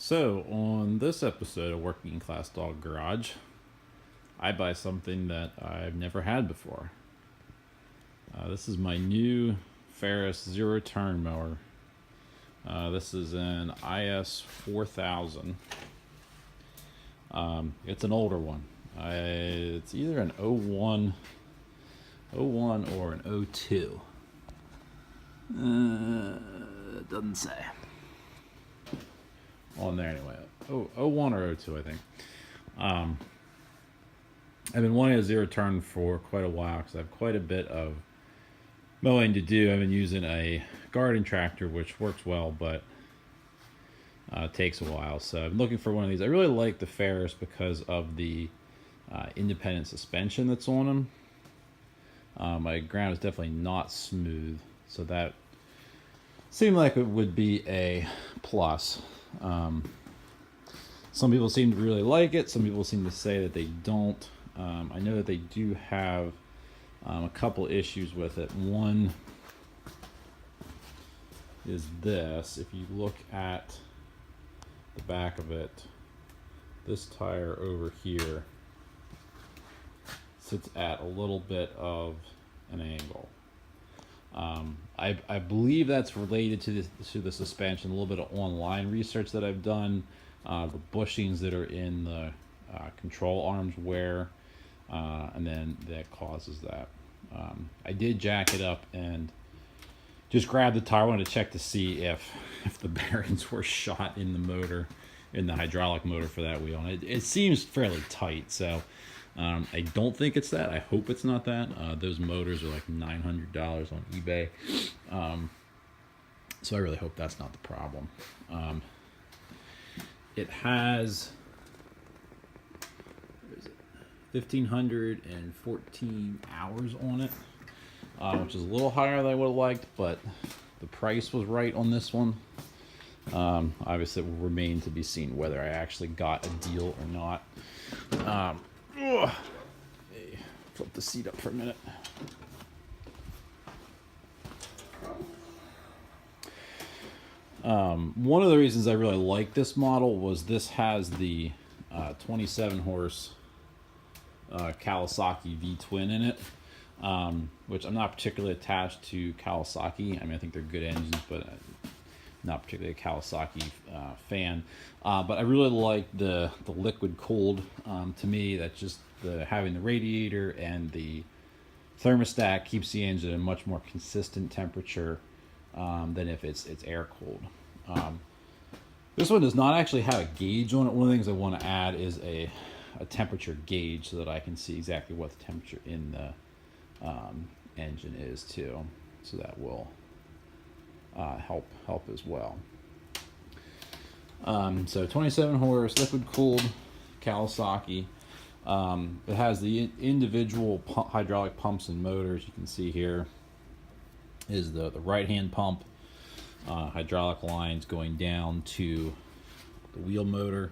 So, on this episode of Working Class Dog Garage, I buy something that I've never had before. This is my new Ferris zero turn mower. This is an IS4000. It's an older one. It's either an 01 or an 02. It doesn't say on there anyway. 01 or 02, I think. I've been wanting a zero turn for quite a while because I have quite a bit of mowing to do. I've been using a garden tractor, which works well, but takes a while. So I'm looking for one of these. I really like the Ferris because of the independent suspension that's on them. My ground is definitely not smooth, so that seemed like it would be a plus. Some people seem to really like it. Some people seem to say that they don't. I know that they do have a couple issues with it. One is this. If you look at the back of it, this tire over here sits at a little bit of an angle. I believe that's related to the suspension. A little bit of online research that I've done. The bushings that are in the control arms wear, and then that causes that. I did jack it up and just grabbed the tire. I wanted to check to see if the bearings were shot in the motor, in the hydraulic motor for that wheel. And it seems fairly tight, so I don't think it's that. I hope it's not that. Those motors are like $900 on eBay. So I really hope that's not the problem. It has 1,514 hours on it, which is a little higher than I would have liked, but the price was right on this one. Obviously, it will remain to be seen whether I actually got a deal or not. Hey, flip the seat up for a minute. One of the reasons I really like this model was this has the 27 horse Kawasaki V-twin in it, which I'm not particularly attached to Kawasaki. I mean, I think they're good engines, but not particularly a Kawasaki fan. But I really like the liquid cooled. To me, that's just having the radiator and the thermostat keeps the engine at a much more consistent temperature than if it's air cooled. This one does not actually have a gauge on it. One of the things I want to add is a temperature gauge so that I can see exactly what the temperature in the engine is too. So that will help as well. So 27 horse, liquid cooled Kawasaki. It has the individual hydraulic pumps and motors. You can see here is the right hand pump, hydraulic lines going down to the wheel motor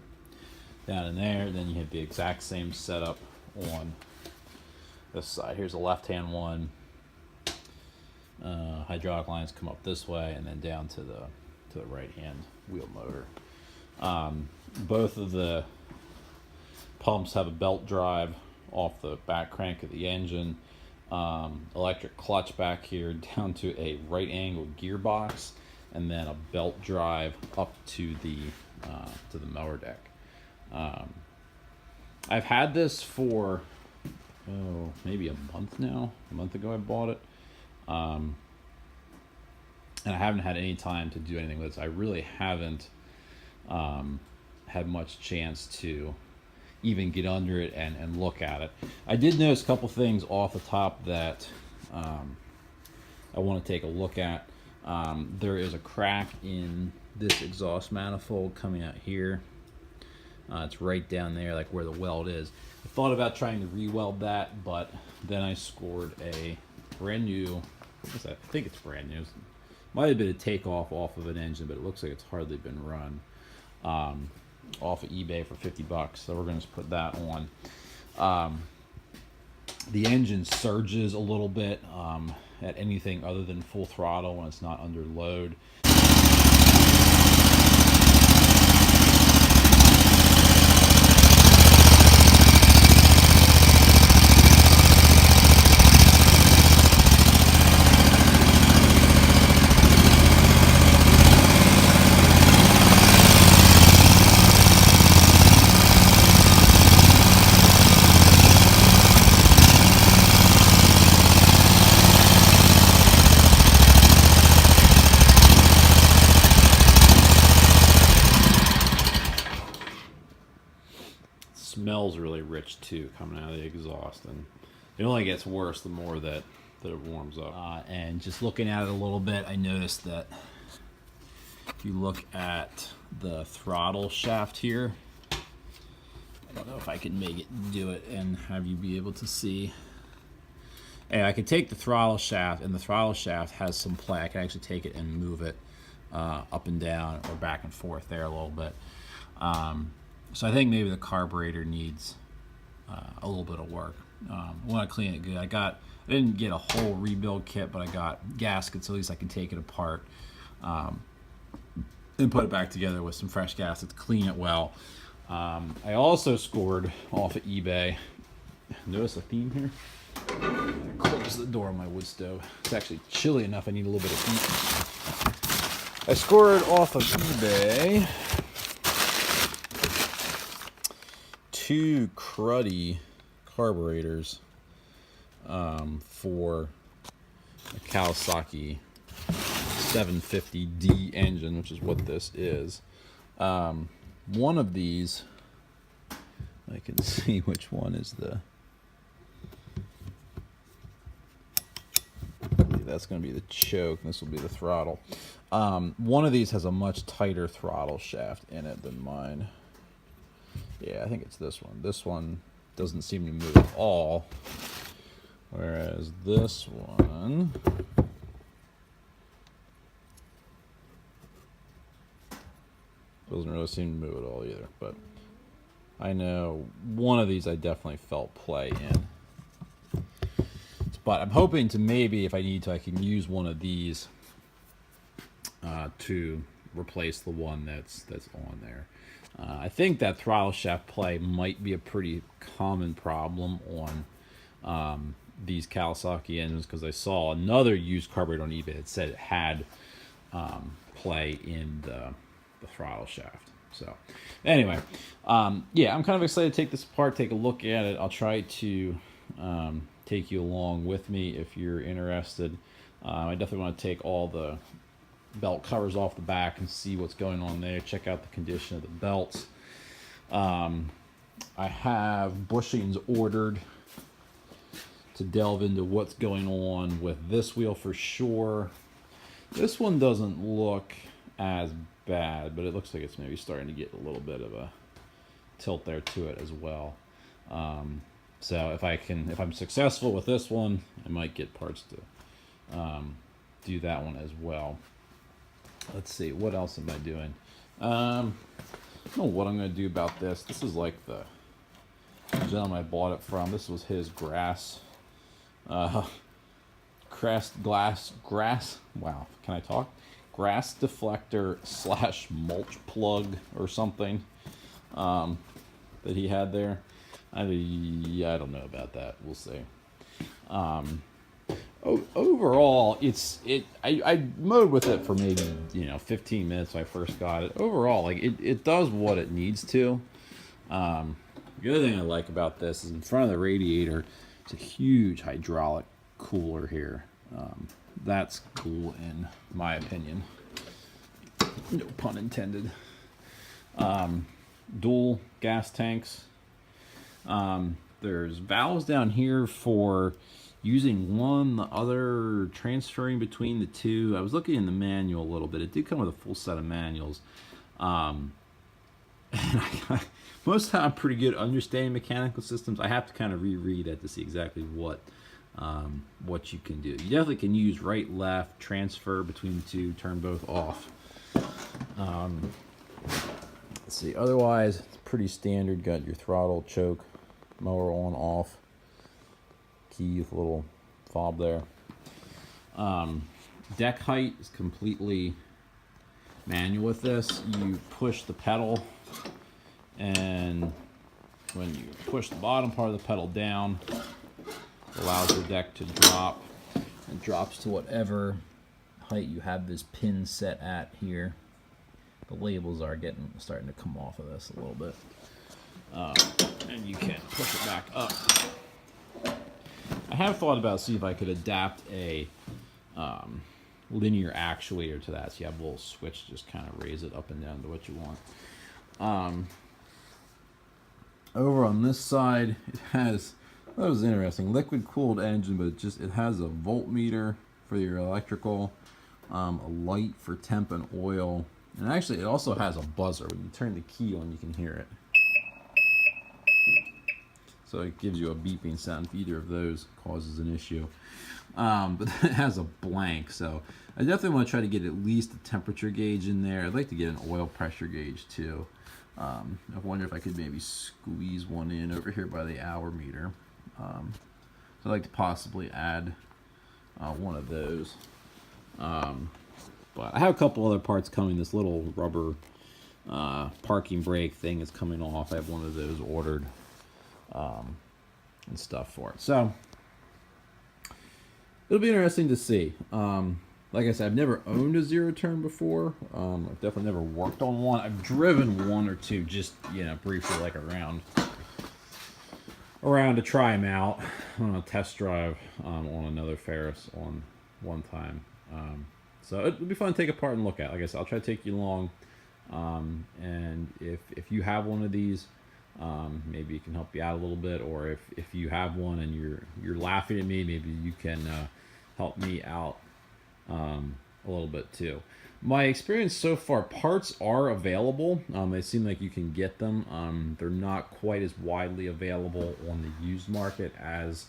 down in there. Then you have the exact same setup on this side. Here's a left hand one. Hydraulic lines come up this way and then down to the right hand wheel motor. Both of the pumps have a belt drive off the back crank of the engine. Electric clutch back here down to a right angle gearbox, and then a belt drive up to the mower deck. I've had this for maybe a month now. A month ago I bought it, and I haven't had any time to do anything with this. I really haven't had much chance to even get under it and look at it. I did notice a couple things off the top that I want to take a look at. There is a crack in this exhaust manifold coming out here. It's right down there, like where the weld is. I thought about trying to re-weld that, but then I scored a brand new, I think it's brand new. Might have been a takeoff off of an engine, but it looks like it's hardly been run. Off of eBay for $50, so we're going to put that on. The engine surges a little bit at anything other than full throttle when it's not under load. smells really rich too, coming out of the exhaust, and it only gets worse the more that it warms up. And just looking at it a little bit, I noticed that if you look at the throttle shaft here, I don't know if I can do it and have you be able to see. And I can take the throttle shaft, and the throttle shaft has some play. I can actually take it and move it up and down or back and forth there a little bit. So I think maybe the carburetor needs a little bit of work. I want to clean it good. I didn't get a whole rebuild kit, but I got gaskets, so at least I can take it apart and put it back together with some fresh gaskets, clean it well. I also scored off of eBay. Notice a theme here? Close the door on my wood stove. It's actually chilly enough, I need a little bit of heat. I scored off of eBay 2 cruddy carburetors for a Kawasaki 750D engine, which is what this is. One of these, I can see which one is that's going to be the choke, and this will be the throttle. One of these has a much tighter throttle shaft in it than mine. Yeah, I think it's this one. This one doesn't seem to move at all, whereas this one doesn't really seem to move at all either. But I know one of these I definitely felt play in. But I'm hoping to maybe, if I need to, I can use one of these to replace the one that's on there. I think that throttle shaft play might be a pretty common problem on these Kawasaki engines, because I saw another used carburetor on eBay that said it had play in the throttle shaft. So anyway, yeah, I'm kind of excited to take this apart, take a look at it. I'll try to take you along with me if you're interested. I definitely want to take all the belt covers off the back and see what's going on there, check out the condition of the belts. I have bushings ordered to delve into what's going on with this wheel for sure. This one doesn't look as bad, but it looks like it's maybe starting to get a little bit of a tilt there to it as well. So if I'm successful with this one, I might get parts to do that one as well. Let's see, what else am I doing? I don't know what I'm going to do about this. This is like the gentleman I bought it from. This was his grass. Wow, can I talk? Grass deflector / mulch plug or something that he had there. I don't know about that. We'll see. Overall, I mowed with it for maybe 15 minutes when I first got it. Overall, like it does what it needs to. The other thing I like about this is in front of the radiator, it's a huge hydraulic cooler here. That's cool in my opinion. No pun intended. Dual gas tanks. There's valves down here for using one, the other, transferring between the two. I was looking in the manual a little bit. It did come with a full set of manuals. And most of the time I'm pretty good at understanding mechanical systems. I have to kind of reread it to see exactly what you can do. You definitely can use right, left, transfer between the two, turn both off. Let's see, otherwise it's pretty standard. Got your throttle, choke, mower on, off, key with a little fob there. Deck height is completely manual with this. You push the pedal, and when you push the bottom part of the pedal down, it allows the deck to drop. It drops to whatever height you have this pin set at here. The labels are starting to come off of this a little bit. And you can push it back up. I have thought about see if I could adapt a linear actuator to that, so you have a little switch to just kind of raise it up and down to what you want. Over on this side, it has, that was interesting, liquid cooled engine, but it has a voltmeter for your electrical, a light for temp and oil, and actually it also has a buzzer. When you turn the key on, you can hear it. So it gives you a beeping sound if either of those causes an issue. But it has a blank, so I definitely want to try to get at least a temperature gauge in there. I'd like to get an oil pressure gauge too. I wonder if I could maybe squeeze one in over here by the hour meter. So I'd like to possibly add one of those. But I have a couple other parts coming. This little rubber parking brake thing is coming off. I have one of those ordered and stuff for it. So it'll be interesting to see. Like I said, I've never owned a zero turn before. I've definitely never worked on one. I've driven one or two, just briefly, like around to try them out on a test drive on another Ferris on one time. So it'll be fun to take apart and look at. Like I said, I'll try to take you along. And if you have one of these, maybe it can help you out a little bit, or if you have one and you're laughing at me, maybe you can help me out a little bit too. My experience so far, parts are available. They seem like you can get them. They're not quite as widely available on the used market as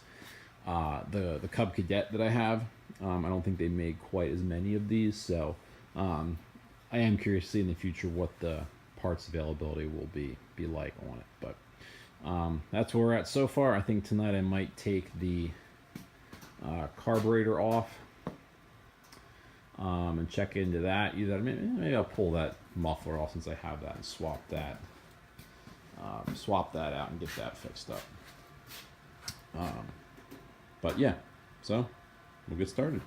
the Cub Cadet that I have. I don't think they made quite as many of these, so I am curious to see in the future what the parts availability will be like on it. But that's where we're at so far. I think tonight I might take the carburetor off and check into that. Either maybe I'll pull that muffler off since I have that and swap that out and get that fixed up. But yeah, so we'll get started.